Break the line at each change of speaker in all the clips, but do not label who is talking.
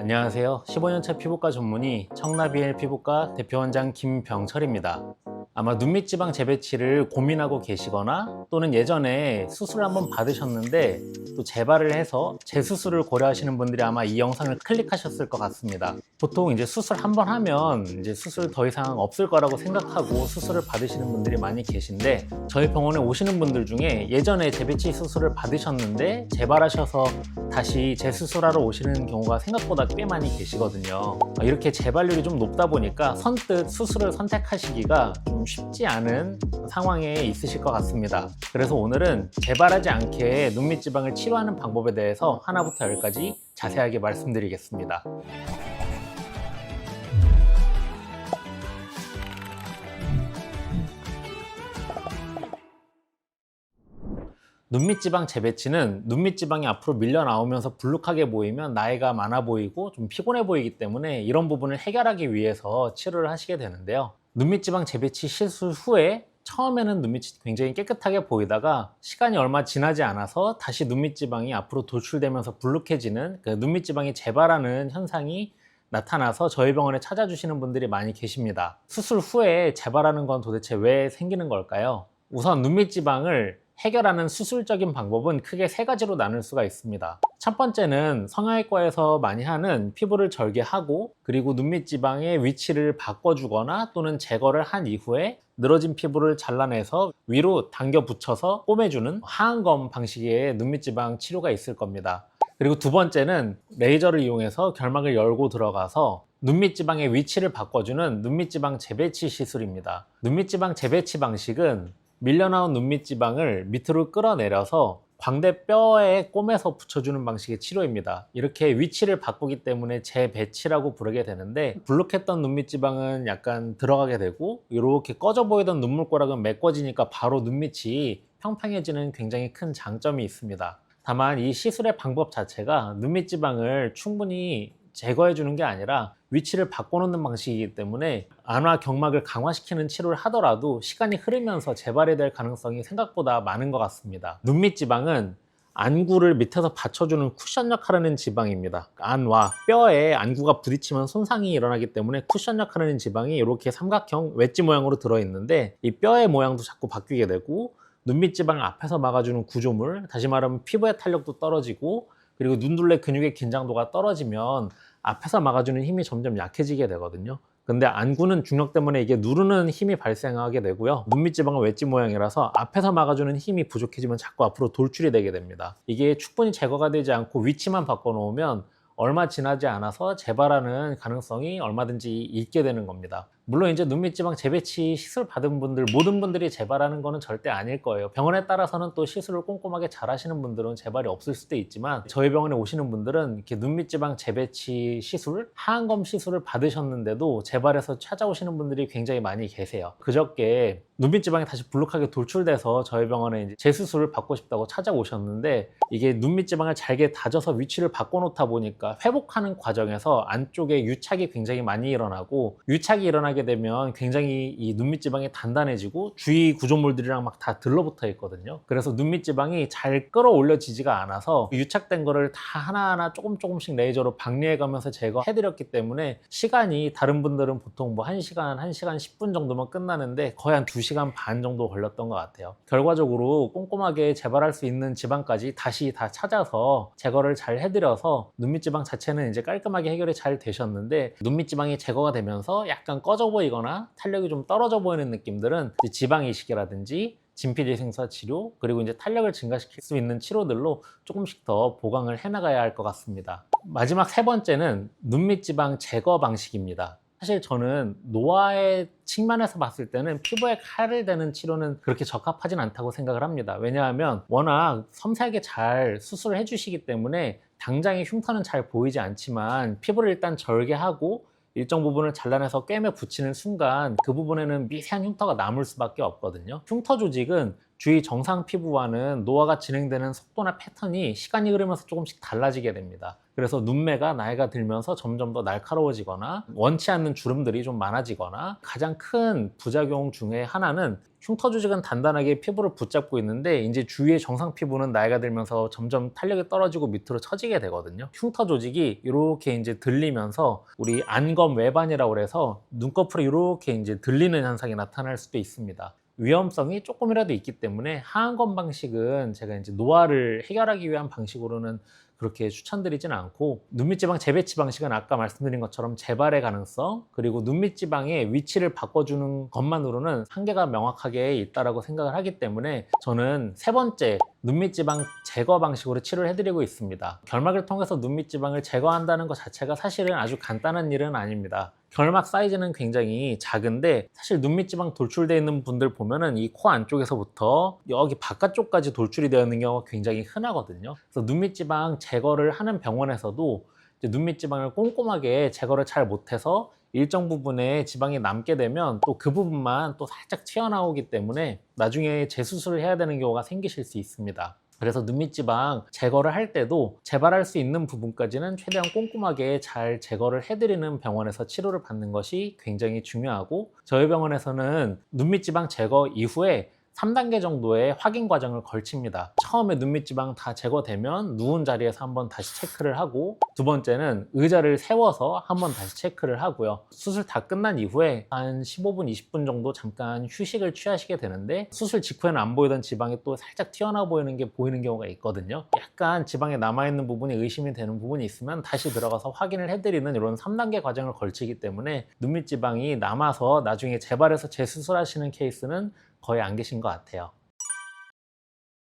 안녕하세요. 15년차 피부과 전문의 청라비엘 피부과 대표원장 김병철입니다. 아마 눈밑 지방 재배치를 고민하고 계시거나 또는 예전에 수술을 한번 받으셨는데 또 재발을 해서 재수술을 고려하시는 분들이 아마 이 영상을 클릭하셨을 것 같습니다. 보통 이제 수술 한번 하면 이제 수술 더 이상 없을 거라고 생각하고 수술을 받으시는 분들이 많이 계신데, 저희 병원에 오시는 분들 중에 예전에 재배치 수술을 받으셨는데 재발하셔서 다시 재수술하러 오시는 경우가 생각보다 꽤 많이 계시거든요. 이렇게 재발률이 좀 높다 보니까 선뜻 수술을 선택하시기가 좀 쉽지 않은 상황에 있으실 것 같습니다. 그래서 오늘은 재발하지 않게 눈밑 지방을 치료하는 방법에 대해서 하나부터 열까지 자세하게 말씀드리겠습니다. 눈밑 지방 재배치는 눈밑 지방이 앞으로 밀려 나오면서 불룩하게 보이면 나이가 많아 보이고 좀 피곤해 보이기 때문에 이런 부분을 해결하기 위해서 치료를 하시게 되는데요. 눈밑 지방 재배치 시술 후에 처음에는 눈밑이 굉장히 깨끗하게 보이다가 시간이 얼마 지나지 않아서 다시 눈밑 지방이 앞으로 돌출되면서 불룩해지는 그 눈밑 지방이 재발하는 현상이 나타나서 저희 병원에 찾아주시는 분들이 많이 계십니다. 수술 후에 재발하는 건 도대체 왜 생기는 걸까요? 우선 눈밑 지방을 해결하는 수술적인 방법은 크게 세 가지로 나눌 수가 있습니다. 첫 번째는 성형외과에서 많이 하는 피부를 절개하고 그리고 눈밑 지방의 위치를 바꿔주거나 또는 제거를 한 이후에 늘어진 피부를 잘라내서 위로 당겨 붙여서 꿰매주는 하안검 방식의 눈밑 지방 치료가 있을 겁니다. 그리고 두 번째는 레이저를 이용해서 결막을 열고 들어가서 눈밑 지방의 위치를 바꿔주는 눈밑 지방 재배치 시술입니다. 눈밑 지방 재배치 방식은 밀려나온 눈밑 지방을 밑으로 끌어내려서 광대뼈에 꿰매서 붙여주는 방식의 치료입니다. 이렇게 위치를 바꾸기 때문에 재배치라고 부르게 되는데, 불룩했던 눈밑 지방은 약간 들어가게 되고 이렇게 꺼져 보이던 눈물꼬락은 메꿔지니까 바로 눈밑이 평평해지는 굉장히 큰 장점이 있습니다. 다만 이 시술의 방법 자체가 눈밑 지방을 충분히 제거해 주는 게 아니라 위치를 바꿔놓는 방식이기 때문에 안화 경막을 강화시키는 치료를 하더라도 시간이 흐르면서 재발이 될 가능성이 생각보다 많은 것 같습니다. 눈밑 지방은 안구를 밑에서 받쳐주는 쿠션 역할을 하는 지방입니다. 안과 뼈에 안구가 부딪히면 손상이 일어나기 때문에 쿠션 역할을 하는 지방이 이렇게 삼각형 웨지 모양으로 들어있는데, 이 뼈의 모양도 자꾸 바뀌게 되고 눈밑 지방 앞에서 막아주는 구조물, 다시 말하면 피부의 탄력도 떨어지고 그리고 눈둘레 근육의 긴장도가 떨어지면 앞에서 막아주는 힘이 점점 약해지게 되거든요. 근데 안구는 중력 때문에 이게 누르는 힘이 발생하게 되고요. 눈밑 지방은 웨지 모양이라서 앞에서 막아주는 힘이 부족해지면 자꾸 앞으로 돌출이 되게 됩니다. 이게 충분히 제거가 되지 않고 위치만 바꿔놓으면 얼마 지나지 않아서 재발하는 가능성이 얼마든지 있게 되는 겁니다. 물론 이제 눈밑 지방 재배치 시술 받은 분들 모든 분들이 재발하는 거는 절대 아닐 거예요. 병원에 따라서는 또 시술을 꼼꼼하게 잘 하시는 분들은 재발이 없을 수도 있지만, 저희 병원에 오시는 분들은 이렇게 눈밑 지방 재배치 시술, 하안검 시술을 받으셨는데도 재발해서 찾아오시는 분들이 굉장히 많이 계세요. 그저께 눈밑 지방이 다시 불룩하게 돌출돼서 저희 병원에 이제 재수술을 받고 싶다고 찾아오셨는데, 이게 눈밑 지방을 잘게 다져서 위치를 바꿔놓다 보니까 회복하는 과정에서 안쪽에 유착이 굉장히 많이 일어나고, 유착이 일어나게 되면 굉장히 이 눈밑 지방이 단단해지고 주위 구조물들이랑 막 다 들러붙어 있거든요. 그래서 눈밑 지방이 잘 끌어올려지지가 않아서 유착된 거를 다 하나하나 조금씩 레이저로 박리해 가면서 제거해 드렸기 때문에 시간이, 다른 분들은 보통 뭐 1시간 10분 정도면 끝나는데 거의 한 2시간 반 정도 걸렸던 것 같아요. 결과적으로 꼼꼼하게 재발할 수 있는 지방까지 다시 다 찾아서 제거를 잘 해드려서 눈밑 지방 자체는 이제 깔끔하게 해결이 잘 되셨는데, 눈밑 지방이 제거가 되면서 약간 꺼져 보이거나 탄력이 좀 떨어져 보이는 느낌들은 지방 이식이라든지 진피재생사 치료, 그리고 이제 탄력을 증가시킬 수 있는 치료들로 조금씩 더 보강을 해나가야 할 것 같습니다. 마지막 세 번째는 눈밑 지방 제거 방식입니다. 사실 저는 노화의 측면에서 봤을 때는 피부에 칼을 대는 치료는 그렇게 적합하진 않다고 생각을 합니다. 왜냐하면 워낙 섬세하게 잘 수술을 해주시기 때문에 당장의 흉터는 잘 보이지 않지만 피부를 일단 절개하고 일정 부분을 잘라내서 꿰매 붙이는 순간 그 부분에는 미세한 흉터가 남을 수밖에 없거든요. 흉터 조직은 주위 정상 피부와는 노화가 진행되는 속도나 패턴이 시간이 흐르면서 조금씩 달라지게 됩니다. 그래서 눈매가 나이가 들면서 점점 더 날카로워지거나 원치 않는 주름들이 좀 많아지거나, 가장 큰 부작용 중에 하나는 흉터 조직은 단단하게 피부를 붙잡고 있는데 이제 주위의 정상 피부는 나이가 들면서 점점 탄력이 떨어지고 밑으로 처지게 되거든요. 흉터 조직이 이렇게 이제 들리면서 우리 안검 외반이라고 해서 눈꺼풀이 이렇게 이제 들리는 현상이 나타날 수도 있습니다. 위험성이 조금이라도 있기 때문에 하안검 방식은 제가 이제 노화를 해결하기 위한 방식으로는 그렇게 추천드리진 않고, 눈밑지방 재배치 방식은 아까 말씀드린 것처럼 재발의 가능성, 그리고 눈밑지방의 위치를 바꿔주는 것만으로는 한계가 명확하게 있다고 생각을 하기 때문에 저는 세 번째 눈밑지방 제거 방식으로 치료를 해드리고 있습니다. 결막을 통해서 눈밑지방을 제거한다는 것 자체가 사실은 아주 간단한 일은 아닙니다. 결막 사이즈는 굉장히 작은데 사실 눈밑지방 돌출되어 있는 분들 보면은 이 코 안쪽에서부터 여기 바깥쪽까지 돌출이 되어 있는 경우가 굉장히 흔하거든요. 그래서 눈밑지방 제거를 하는 병원에서도 이제 눈밑지방을 꼼꼼하게 제거를 잘 못해서 일정 부분에 지방이 남게 되면 또 그 부분만 또 살짝 튀어나오기 때문에 나중에 재수술을 해야 되는 경우가 생기실 수 있습니다. 그래서 눈밑지방 제거를 할 때도 재발할 수 있는 부분까지는 최대한 꼼꼼하게 잘 제거를 해드리는 병원에서 치료를 받는 것이 굉장히 중요하고, 저희 병원에서는 눈밑지방 제거 이후에 3단계 정도의 확인 과정을 걸칩니다. 처음에 눈밑지방 다 제거되면 누운 자리에서 한번 다시 체크를 하고, 두 번째는 의자를 세워서 한번 다시 체크를 하고요. 수술 다 끝난 이후에 한 15분, 20분 정도 잠깐 휴식을 취하시게 되는데, 수술 직후에는 안 보이던 지방이 또 살짝 튀어나와 보이는 게 보이는 경우가 있거든요. 약간 지방에 남아있는 부분이 의심이 되는 부분이 있으면 다시 들어가서 확인을 해드리는 이런 3단계 과정을 걸치기 때문에 눈밑지방이 남아서 나중에 재발해서 재수술하시는 케이스는 거의 안 계신 것 같아요.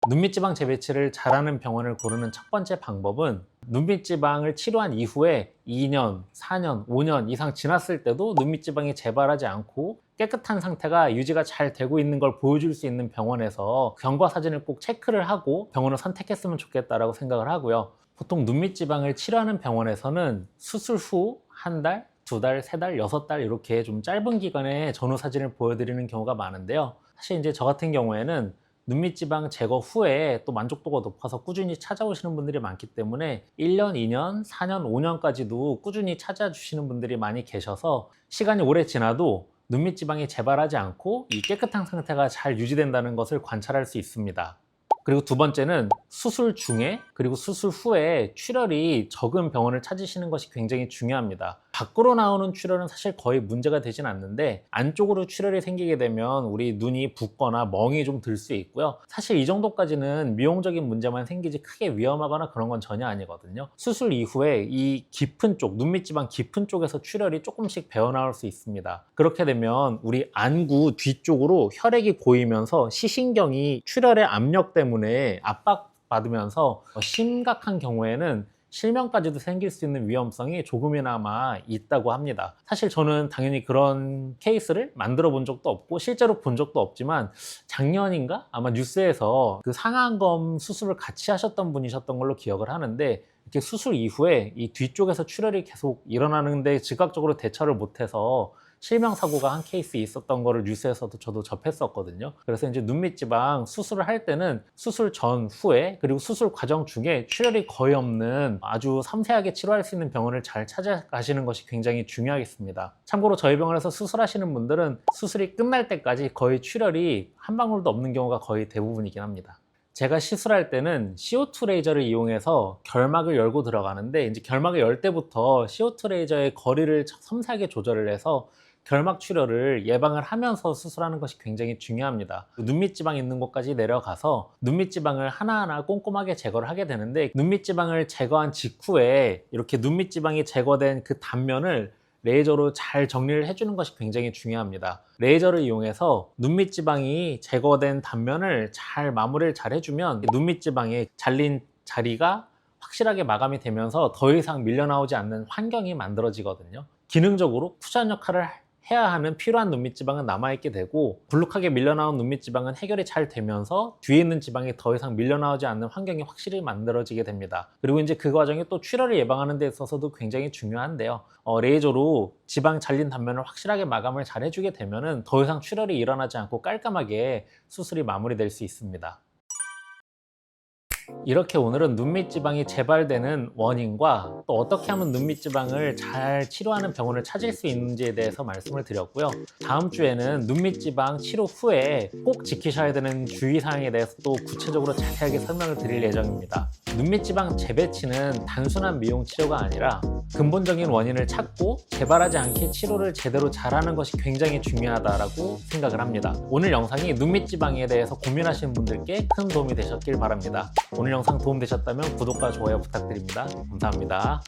눈밑지방 재배치를 잘하는 병원을 고르는 첫 번째 방법은, 눈밑지방을 치료한 이후에 2년, 4년, 5년 이상 지났을 때도 눈밑지방이 재발하지 않고 깨끗한 상태가 유지가 잘 되고 있는 걸 보여줄 수 있는 병원에서 경과 사진을 꼭 체크를 하고 병원을 선택했으면 좋겠다라고 생각을 하고요. 보통 눈밑지방을 치료하는 병원에서는 수술 후 한 달, 두 달, 세 달, 여섯 달 이렇게 좀 짧은 기간에 전후 사진을 보여드리는 경우가 많은데요. 사실 이제 저 같은 경우에는 눈밑지방 제거 후에 또 만족도가 높아서 꾸준히 찾아오시는 분들이 많기 때문에 1년, 2년, 4년, 5년까지도 꾸준히 찾아주시는 분들이 많이 계셔서 시간이 오래 지나도 눈밑지방이 재발하지 않고 이 깨끗한 상태가 잘 유지된다는 것을 관찰할 수 있습니다. 그리고 두 번째는 수술 중에 그리고 수술 후에 출혈이 적은 병원을 찾으시는 것이 굉장히 중요합니다. 밖으로 나오는 출혈은 사실 거의 문제가 되진 않는데, 안쪽으로 출혈이 생기게 되면 우리 눈이 붓거나 멍이 좀 들 수 있고요. 사실 이 정도까지는 미용적인 문제만 생기지 크게 위험하거나 그런 건 전혀 아니거든요. 수술 이후에 이 깊은 쪽, 눈밑지방 깊은 쪽에서 출혈이 조금씩 배어나올 수 있습니다. 그렇게 되면 우리 안구 뒤쪽으로 혈액이 고이면서 시신경이 출혈의 압력 때문에 압박받으면서 심각한 경우에는 실명까지도 생길 수 있는 위험성이 조금이나마 있다고 합니다. 사실 저는 당연히 그런 케이스를 만들어 본 적도 없고 실제로 본 적도 없지만, 작년인가 아마 뉴스에서 그 상안검 수술을 같이 하셨던 분이셨던 걸로 기억을 하는데, 이렇게 수술 이후에 이 뒤쪽에서 출혈이 계속 일어나는데 즉각적으로 대처를 못해서 실명사고가 한 케이스 있었던 거를 뉴스에서도 저도 접했었거든요. 그래서 이제 눈밑지방 수술을 할 때는 수술 전, 후에, 그리고 수술 과정 중에 출혈이 거의 없는 아주 섬세하게 치료할 수 있는 병원을 잘 찾아가시는 것이 굉장히 중요하겠습니다. 참고로 저희 병원에서 수술하시는 분들은 수술이 끝날 때까지 거의 출혈이 한 방울도 없는 경우가 거의 대부분이긴 합니다. 제가 시술할 때는 CO2 레이저를 이용해서 결막을 열고 들어가는데, 이제 결막을 열 때부터 CO2 레이저의 거리를 섬세하게 조절을 해서 결막 출혈을 예방을 하면서 수술하는 것이 굉장히 중요합니다. 눈밑지방 있는 곳까지 내려가서 눈밑지방을 하나하나 꼼꼼하게 제거를 하게 되는데, 눈밑지방을 제거한 직후에 이렇게 눈밑지방이 제거된 그 단면을 레이저로 잘 정리를 해주는 것이 굉장히 중요합니다. 레이저를 이용해서 눈밑지방이 제거된 단면을 잘 마무리를 잘 해주면 눈밑지방이 잘린 자리가 확실하게 마감이 되면서 더 이상 밀려나오지 않는 환경이 만들어지거든요. 기능적으로 쿠션 역할을 해야 하는 필요한 눈밑지방은 남아있게 되고, 불룩하게 밀려나온 눈밑지방은 해결이 잘 되면서 뒤에 있는 지방이 더 이상 밀려나오지 않는 환경이 확실히 만들어지게 됩니다. 그리고 이제 그 과정이 또 출혈을 예방하는 데 있어서도 굉장히 중요한데요. 레이저로 지방 잘린 단면을 확실하게 마감을 잘 해주게 되면은 더 이상 출혈이 일어나지 않고 깔끔하게 수술이 마무리될 수 있습니다. 이렇게 오늘은 눈밑지방이 재발되는 원인과 또 어떻게 하면 눈밑지방을 잘 치료하는 병원을 찾을 수 있는지에 대해서 말씀을 드렸고요. 다음 주에는 눈밑지방 치료 후에 꼭 지키셔야 되는 주의사항에 대해서 또 구체적으로 자세하게 설명을 드릴 예정입니다. 눈밑지방 재배치는 단순한 미용 치료가 아니라 근본적인 원인을 찾고 재발하지 않게 치료를 제대로 잘하는 것이 굉장히 중요하다고 생각을 합니다. 오늘 영상이 눈밑지방에 대해서 고민하시는 분들께 큰 도움이 되셨길 바랍니다. 오늘 영상 도움되셨다면 구독과 좋아요 부탁드립니다. 감사합니다.